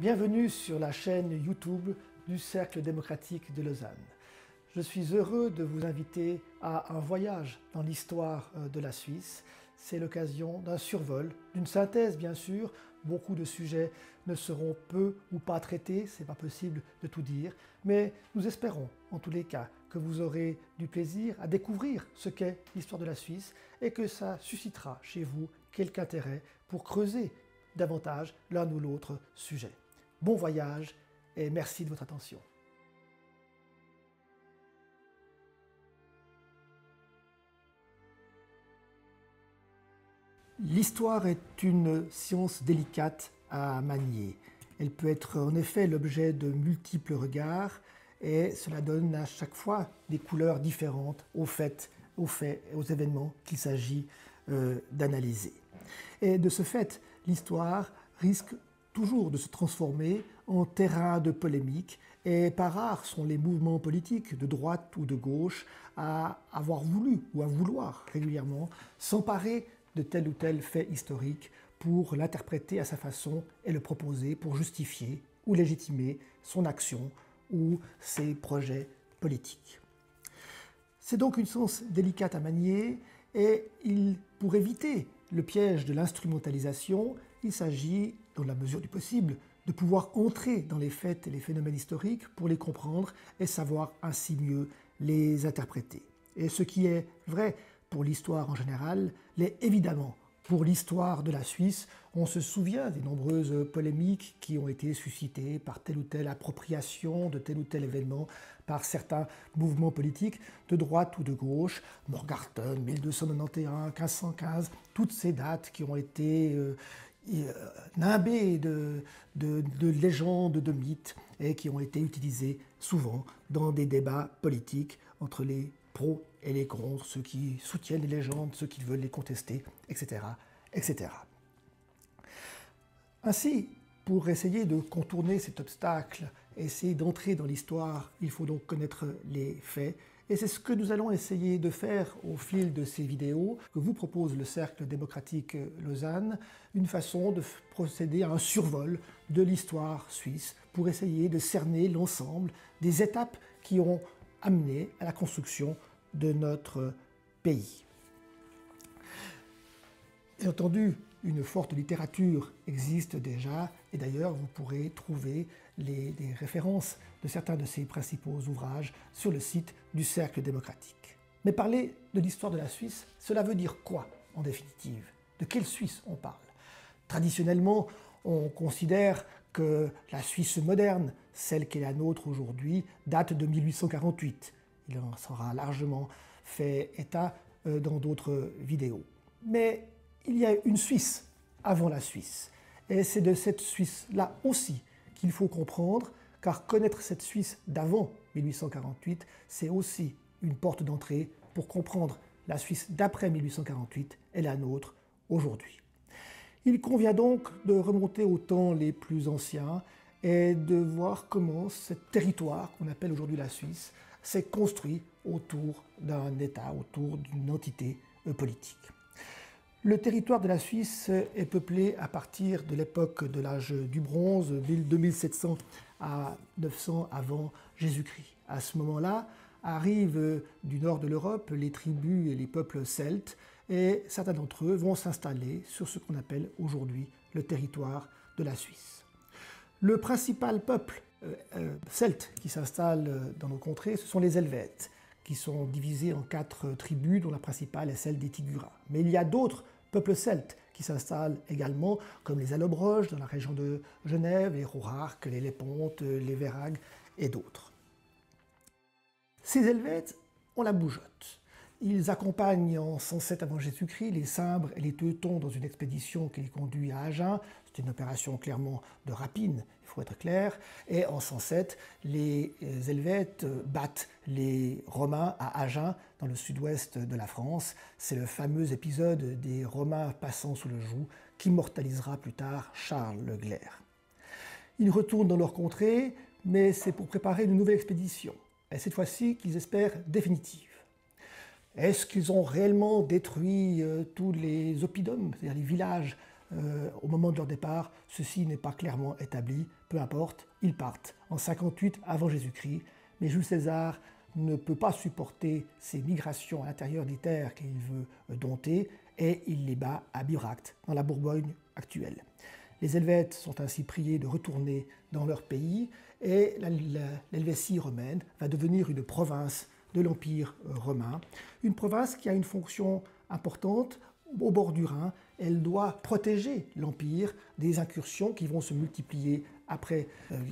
Bienvenue sur la chaîne YouTube du Cercle démocratique de Lausanne. Je suis heureux de vous inviter à un voyage dans l'histoire de la Suisse. C'est l'occasion d'un survol, d'une synthèse bien sûr. Beaucoup de sujets ne seront peu ou pas traités, c'est pas possible de tout dire, mais nous espérons en tous les cas que vous aurez du plaisir à découvrir ce qu'est l'histoire de la Suisse et que ça suscitera chez vous quelque intérêt pour creuser davantage l'un ou l'autre sujet. Bon voyage et merci de votre attention. L'histoire est une science délicate à manier. Elle peut être en effet l'objet de multiples regards et cela donne à chaque fois des couleurs différentes aux faits et aux événements qu'il s'agit d'analyser. Et de ce fait, l'histoire risque toujours de se transformer en terrain de polémique et pas rares sont les mouvements politiques de droite ou de gauche à avoir voulu ou à vouloir régulièrement s'emparer de tel ou tel fait historique pour l'interpréter à sa façon et le proposer pour justifier ou légitimer son action ou ses projets politiques. C'est donc une science délicate à manier et pour éviter le piège de l'instrumentalisation, il s'agit, dans la mesure du possible, de pouvoir entrer dans les faits et les phénomènes historiques pour les comprendre et savoir ainsi mieux les interpréter. Et ce qui est vrai pour l'histoire en général l'est évidemment pour l'histoire de la Suisse. On se souvient des nombreuses polémiques qui ont été suscitées par telle ou telle appropriation de tel ou tel événement par certains mouvements politiques de droite ou de gauche, Morgarten, 1291, 1515, toutes ces dates qui ont été nimbées de légendes, de mythes et qui ont été utilisées souvent dans des débats politiques entre les pros et les contre, ceux qui soutiennent les légendes, ceux qui veulent les contester, etc., etc. Ainsi, pour essayer de contourner cet obstacle, essayer d'entrer dans l'histoire, il faut donc connaître les faits. Et c'est ce que nous allons essayer de faire au fil de ces vidéos que vous propose le Cercle démocratique Lausanne, une façon de procéder à un survol de l'histoire suisse pour essayer de cerner l'ensemble des étapes qui ont amené à la construction de notre pays. Bien entendu, une forte littérature existe déjà, et d'ailleurs vous pourrez trouver des références de certains de ces principaux ouvrages sur le site du Cercle démocratique. Mais parler de l'histoire de la Suisse, cela veut dire quoi en définitive? De quelle Suisse on parle? Traditionnellement, on considère que la Suisse moderne, celle qui est la nôtre aujourd'hui, date de 1848. Il en sera largement fait état dans d'autres vidéos. Mais il y a une Suisse avant la Suisse. Et c'est de cette Suisse-là aussi qu'il faut comprendre, car connaître cette Suisse d'avant 1848, c'est aussi une porte d'entrée pour comprendre la Suisse d'après 1848 et la nôtre aujourd'hui. Il convient donc de remonter aux temps les plus anciens et de voir comment ce territoire qu'on appelle aujourd'hui la Suisse s'est construit autour d'un État, autour d'une entité politique. Le territoire de la Suisse est peuplé à partir de l'époque de l'âge du bronze, 2700 à 900 avant Jésus-Christ. À ce moment-là, arrivent du nord de l'Europe les tribus et les peuples celtes, et certains d'entre eux vont s'installer sur ce qu'on appelle aujourd'hui le territoire de la Suisse. Le principal peuple celte qui s'installe dans nos contrées, ce sont les Helvètes, qui sont divisés en 4 tribus, dont la principale est celle des Tigurins. Mais il y a d'autres peuples celtes qui s'installent également, comme les Allobroges dans la région de Genève, les Rouarques, les Lépontes, les Véragues et d'autres. Ces Helvètes ont la bougeotte. Ils accompagnent en 107 avant Jésus-Christ les Cimbres et les Teutons dans une expédition qui les conduit à Agen. C'est une opération clairement de rapine, il faut être clair. Et en 107, les Helvètes battent les Romains à Agen, dans le sud-ouest de la France. C'est le fameux épisode des Romains passant sous le joug qu'immortalisera plus tard Charles le Glaire. Ils retournent dans leur contrée, mais c'est pour préparer une nouvelle expédition. Et cette fois-ci qu'ils espèrent définitive. Est-ce qu'ils ont réellement détruit tous les oppidums, c'est-à-dire les villages au moment de leur départ, ceci n'est pas clairement établi, peu importe, ils partent en 58 avant Jésus-Christ, mais Jules César ne peut pas supporter ces migrations à l'intérieur des terres qu'il veut dompter et il les bat à Bibracte, dans la Bourgogne actuelle. Les Helvètes sont ainsi priés de retourner dans leur pays et l'Helvétie romaine va devenir une province de l'Empire romain, une province qui a une fonction importante au bord du Rhin. Elle doit protéger l'Empire des incursions qui vont se multiplier après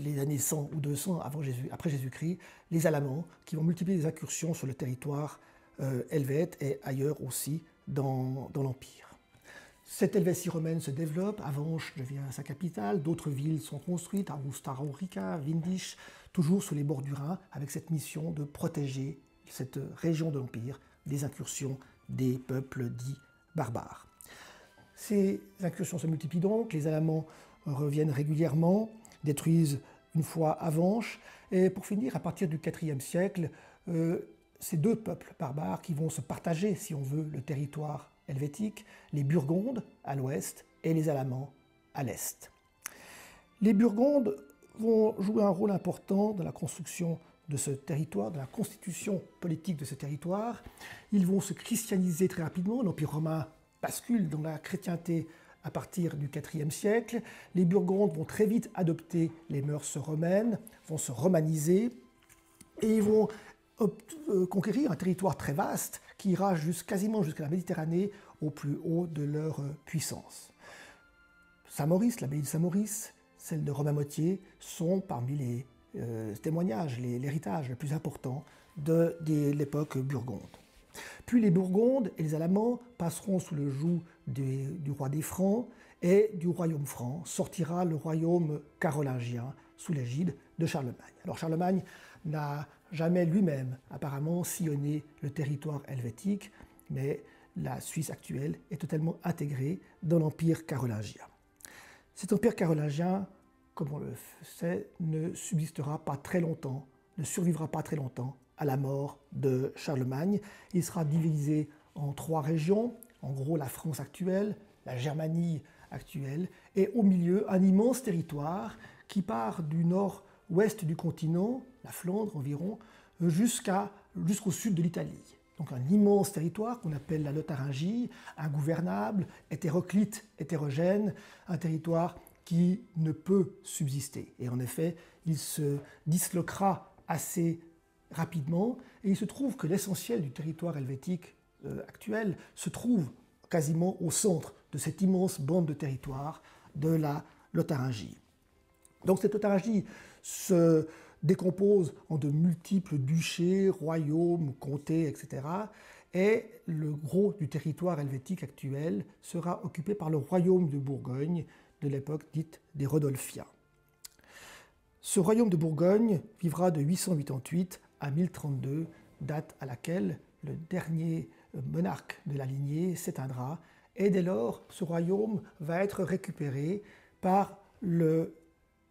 les années 100 ou 200 après Jésus-Christ, les Alamans qui vont multiplier les incursions sur le territoire helvète et ailleurs aussi dans l'Empire. Cette Helvétie romaine se développe, Avenches devient sa capitale, d'autres villes sont construites, Augusta Raurica, Windisch, toujours sur les bords du Rhin, avec cette mission de protéger cette région de l'Empire des incursions des peuples dits barbares. Ces incursions se multiplient donc, les Alamans reviennent régulièrement, détruisent une fois Avenches, et pour finir, à partir du IVe siècle, ces deux peuples barbares qui vont se partager, si on veut, le territoire helvétique, les Burgondes à l'ouest et les Alamans à l'est. Les Burgondes vont jouer un rôle important dans la construction de ce territoire, dans la constitution politique de ce territoire. Ils vont se christianiser très rapidement, l'Empire romain bascule dans la chrétienté à partir du IVe siècle. Les Burgondes vont très vite adopter les mœurs romaines, vont se romaniser et ils vont conquérir un territoire très vaste qui ira quasiment jusqu'à la Méditerranée au plus haut de leur puissance. Saint-Maurice, l'abbaye de Saint-Maurice, celle de Romain-Motier sont parmi les témoignages, l'héritage le plus important de l'époque burgonde. Puis les Burgondes et les Alamans passeront sous le joug du roi des Francs et du royaume franc sortira le royaume carolingien sous l'égide de Charlemagne. Alors Charlemagne n'a jamais lui-même apparemment sillonné le territoire helvétique, mais la Suisse actuelle est totalement intégrée dans l'empire carolingien. Cet empire carolingien, comme on le sait, ne subsistera pas très longtemps, ne survivra pas très longtemps à la mort de Charlemagne. Il sera divisé en 3 régions, en gros la France actuelle, la Germanie actuelle, et au milieu un immense territoire qui part du nord-ouest du continent, la Flandre environ, jusqu'au sud de l'Italie. Donc un immense territoire qu'on appelle la Lotharingie, ingouvernable, hétéroclite, hétérogène, un territoire qui ne peut subsister. Et en effet, il se disloquera assez rapidement, et il se trouve que l'essentiel du territoire helvétique actuel se trouve quasiment au centre de cette immense bande de territoire de la Lotharingie. Donc cette Lotharingie se décompose en de multiples duchés, royaumes, comtés, etc. Et le gros du territoire helvétique actuel sera occupé par le royaume de Bourgogne de l'époque dite des Rodolphiens. Ce royaume de Bourgogne vivra de 888 à 1032, date à laquelle le dernier monarque de la lignée s'éteindra, et dès lors ce royaume va être récupéré par le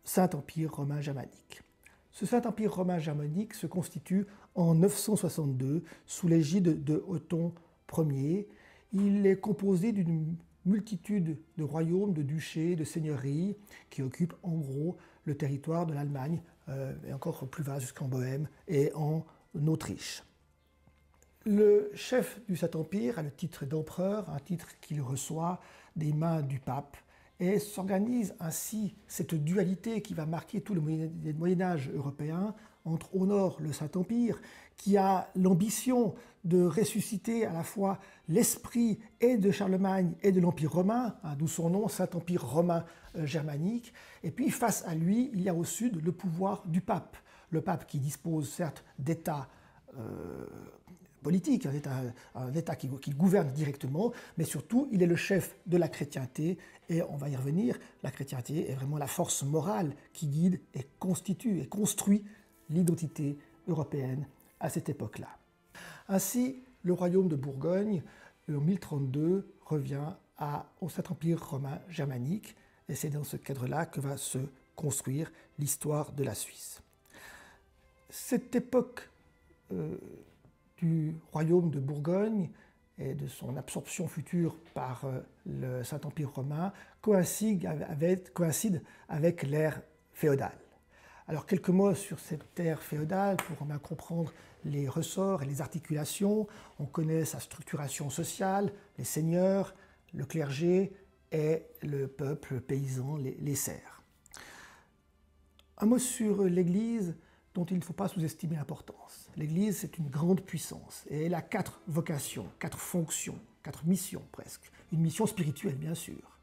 Saint-Empire romain germanique. Ce Saint-Empire romain germanique se constitue en 962 sous l'égide de Othon Ier. Il est composé d'une multitude de royaumes, de duchés, de seigneuries qui occupent en gros le territoire de l'Allemagne et encore plus vaste jusqu'en Bohême et en Autriche. Le chef du Saint-Empire a le titre d'empereur, un titre qu'il reçoit des mains du pape, et s'organise ainsi cette dualité qui va marquer tout le Moyen-Âge européen entre au nord le Saint-Empire, qui a l'ambition de ressusciter à la fois l'esprit et de Charlemagne et de l'Empire romain, d'où son nom, Saint-Empire romain germanique, et puis face à lui, il y a au sud le pouvoir du pape, le pape qui dispose certes d'États politique, un État qui gouverne directement, mais surtout, il est le chef de la chrétienté, et on va y revenir, la chrétienté est vraiment la force morale qui guide et constitue et construit l'identité européenne à cette époque-là. Ainsi, le royaume de Bourgogne, en 1032, revient au Saint-Empire romain germanique, et c'est dans ce cadre-là que va se construire l'histoire de la Suisse. Cette époque du royaume de Bourgogne et de son absorption future par le Saint-Empire romain coïncide avec l'ère féodale. Alors quelques mots sur cette ère féodale pour bien comprendre les ressorts et les articulations. On connaît sa structuration sociale, les seigneurs, le clergé et le peuple paysan, les serfs. Un mot sur l'Église dont il ne faut pas sous-estimer l'importance. L'Église, c'est une grande puissance et elle a 4 vocations, 4 fonctions, 4 missions presque. Une mission spirituelle, bien sûr.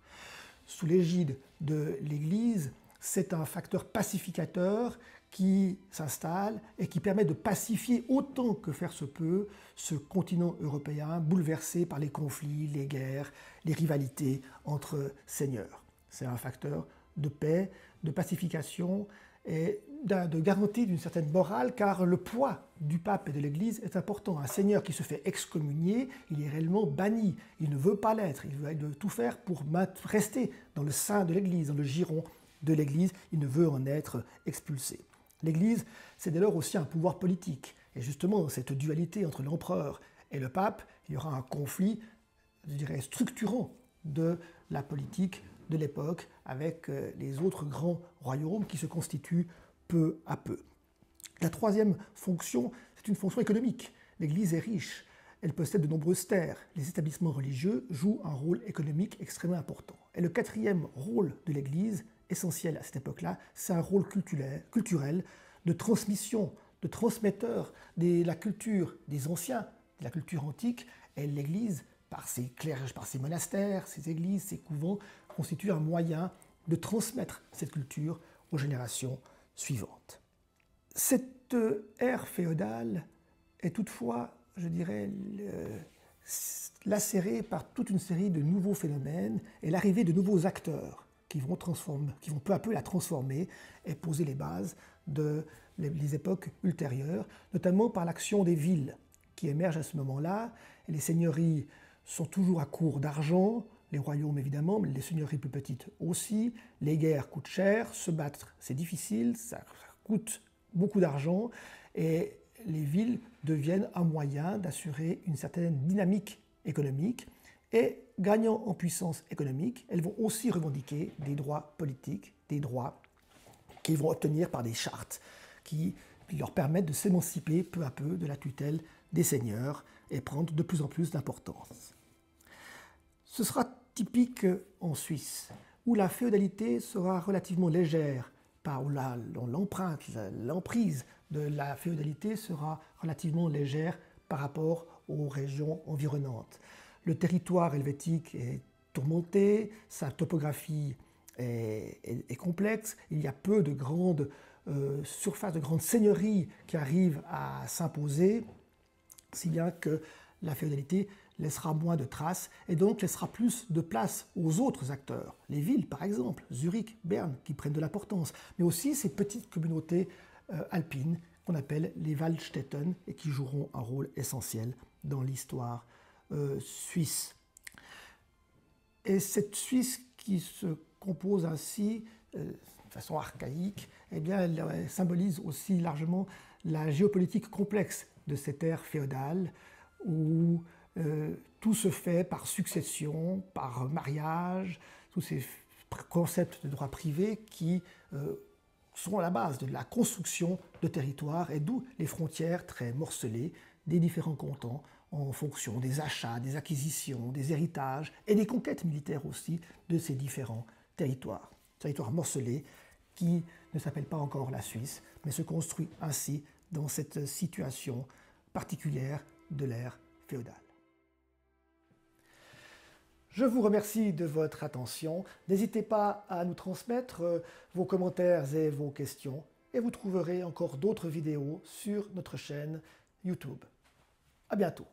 Sous l'égide de l'Église, c'est un facteur pacificateur qui s'installe et qui permet de pacifier autant que faire se peut ce continent européen bouleversé par les conflits, les guerres, les rivalités entre seigneurs. C'est un facteur de paix, de pacification et de garantie d'une certaine morale, car le poids du pape et de l'Église est important. Un seigneur qui se fait excommunier, il est réellement banni. Il ne veut pas l'être. Il veut tout faire pour rester dans le sein de l'Église, dans le giron de l'Église. Il ne veut en être expulsé. L'Église, c'est dès lors aussi un pouvoir politique. Et justement, dans cette dualité entre l'empereur et le pape, il y aura un conflit, je dirais, structurant de la politique de l'époque avec les autres grands royaumes qui se constituent peu à peu. La troisième fonction, c'est une fonction économique. L'Église est riche, elle possède de nombreuses terres. Les établissements religieux jouent un rôle économique extrêmement important. Et le quatrième rôle de l'Église, essentiel à cette époque-là, c'est un rôle culturel de transmission, de transmetteur de la culture des anciens, de la culture antique. Et l'Église, par ses clerges, par ses monastères, ses églises, ses couvents, constitue un moyen de transmettre cette culture aux générations suivantes. Cette ère féodale est toutefois, je dirais, lacérée par toute une série de nouveaux phénomènes et l'arrivée de nouveaux acteurs qui vont peu à peu la transformer et poser les bases des époques ultérieures, notamment par l'action des villes qui émergent à ce moment-là. Les seigneuries sont toujours à court d'argent, les royaumes évidemment, mais les seigneuries plus petites aussi. Les guerres coûtent cher, se battre c'est difficile, ça coûte beaucoup d'argent et les villes deviennent un moyen d'assurer une certaine dynamique économique et gagnant en puissance économique, elles vont aussi revendiquer des droits politiques, des droits qu'ils vont obtenir par des chartes qui leur permettent de s'émanciper peu à peu de la tutelle des seigneurs et prendre de plus en plus d'importance. Ce sera typique en Suisse, où la féodalité sera relativement légère, où l'emprise de la féodalité sera relativement légère par rapport aux régions environnantes. Le territoire helvétique est tourmenté, sa topographie est complexe, il y a peu de grandes surfaces, de grandes seigneuries qui arrivent à s'imposer, si bien que la féodalité laissera moins de traces et donc laissera plus de place aux autres acteurs. Les villes, par exemple, Zurich, Berne, qui prennent de l'importance, mais aussi ces petites communautés alpines qu'on appelle les Waldstätten et qui joueront un rôle essentiel dans l'histoire suisse. Et cette Suisse qui se compose ainsi de façon archaïque, eh bien, elle symbolise aussi largement la géopolitique complexe de cette ère féodale où tout se fait par succession, par mariage, tous ces concepts de droit privé qui sont à la base de la construction de territoires et d'où les frontières très morcelées des différents cantons en fonction des achats, des acquisitions, des héritages et des conquêtes militaires aussi de ces différents territoires. Territoires morcelés qui ne s'appellent pas encore la Suisse, mais se construit ainsi dans cette situation particulière de l'ère féodale. Je vous remercie de votre attention. N'hésitez pas à nous transmettre vos commentaires et vos questions et vous trouverez encore d'autres vidéos sur notre chaîne YouTube. À bientôt.